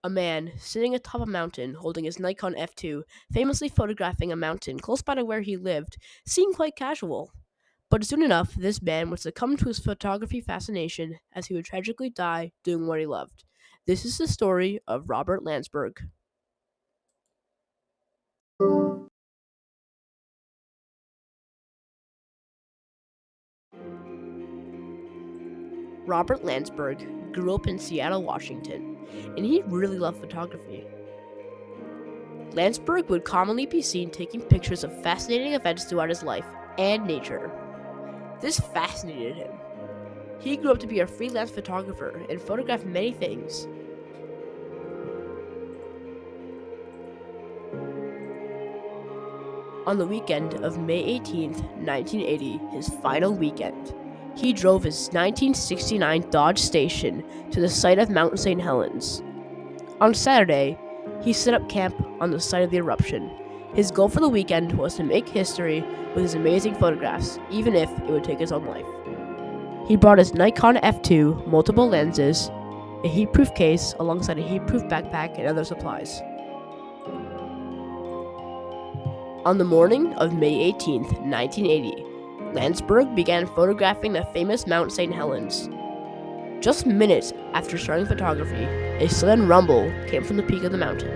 A man sitting atop a mountain holding his Nikon F2, famously photographing a mountain close by to where he lived, seemed quite casual. But soon enough, this man would succumb to his photography fascination as he would tragically die doing what he loved. This is the story of Robert Lansburg. Robert Lansburg grew up in Seattle, Washington, and he really loved photography. Lansburg would commonly be seen taking pictures of fascinating events throughout his life and nature. This fascinated him. He grew up to be a freelance photographer and photographed many things. On the weekend of May 18th, 1980, his final weekend, he drove his 1969 Dodge Station to the site of Mount St. Helens. On Saturday, he set up camp on the site of the eruption. His goal for the weekend was to make history with his amazing photographs, even if it would take his own life. He brought his Nikon F2, multiple lenses, a heatproof case alongside a heatproof backpack and other supplies. On the morning of May 18th, 1980, Lansburg began photographing the famous Mount St. Helens. Just minutes after starting photography, a sudden rumble came from the peak of the mountain.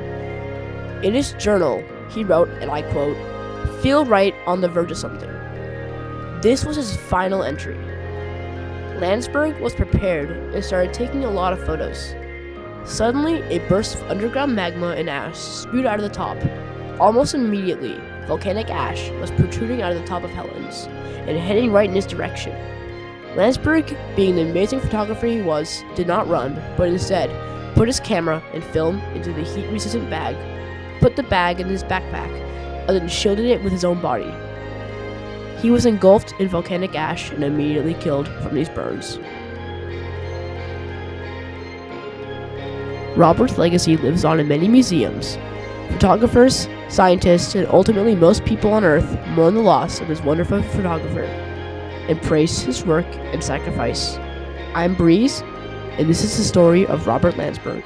In his journal, he wrote, and I quote, "Feel right on the verge of something." This was his final entry. Lansburg was prepared and started taking a lot of photos. Suddenly, a burst of underground magma and ash spewed out of the top. Almost immediately, volcanic ash was protruding out of the top of Helens and heading right in his direction. Lansburg, being the amazing photographer he was, did not run, but instead put his camera and film into the heat-resistant bag, put the bag in his backpack, and then shielded it with his own body. He was engulfed in volcanic ash and immediately killed from these burns. Robert's legacy lives on in many museums. Photographers, scientists, and ultimately most people on Earth mourn the loss of this wonderful photographer and praise his work and sacrifice. I'm Breeze, and this is the story of Robert Lansburg.